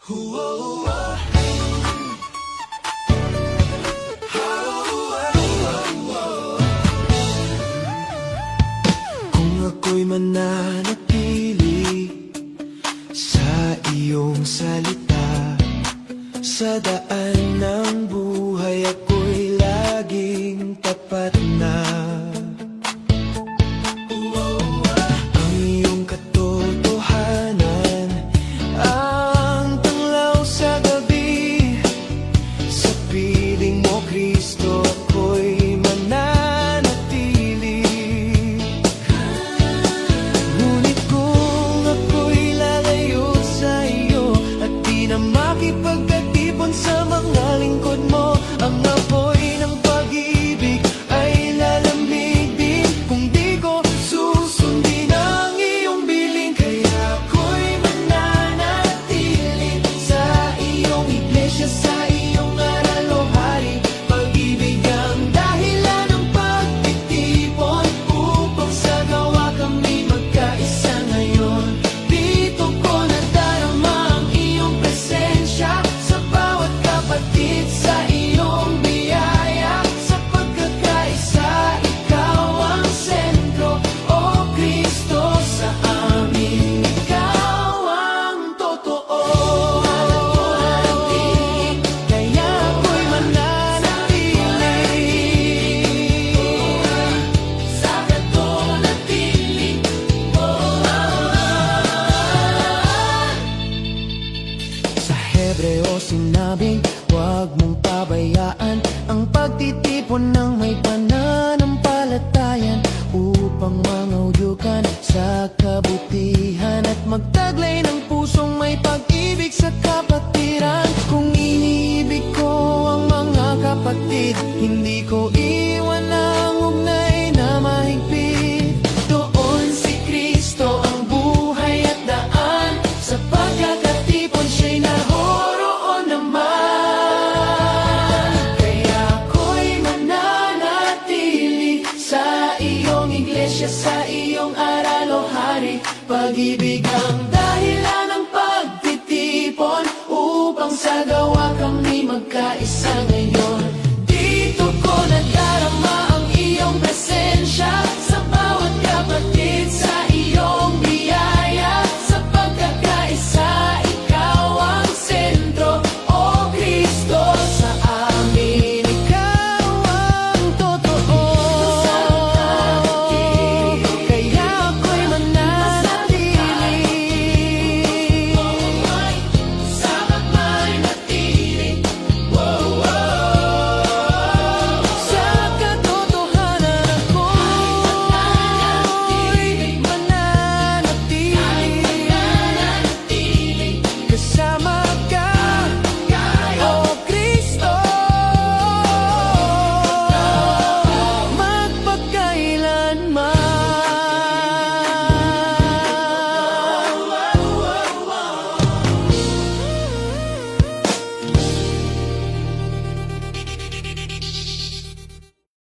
Kung ako'y mananatili sa iyong salita, sa daan ng buhay ako'y laging tapat na. Ang iyong katotohanan ang tanglaw sa gabi. Sa piling mo, Kristo, ako'y mananatili. Ngunit kung ako'y lalayo sa iyo at di na makipagkatipon sa mga lingkod mo, ang apoy ng pag-ibig ay lalamig din kung di ko susundin ang iyong biling. Kaya ako'y mananatili sa iyong iglesia, sa iyong aral o hari. Pag-ibig ang dahilan ng pagtitipon upang sa gawa kami magkaisa ngayon. Dito ko nadarama ang iyong presensya sa bawat kapatid, sa iyong biyaya, sa pagkakaisa. Ikaw ang sentro, O Kristo, sa amin. Ikaw ang totoo. Kaya ako'y mananatili sa katulatiling mo. Sa Hebreo sinabing, huwag mong pabayaan ang pagtitipon ng may pananampalatayan upang mangaudyukan sa kabutihan at magtaglay ng pusong may pag-ibig sa kapatiran. Kung iniibig ko ang mga kapatid, hindi ko iwan ang ugnay na mahigpit. Doon si Kristo ang buhay at daan, sa pagkakatipon siya'y naroroon naman. Kaya ako'y mananatili sa iyong iglesia, sa iyong aral o hari. Pag-ibig ang dahilan ng pagtitipon upang sa gawa kami magkaisa ngayon.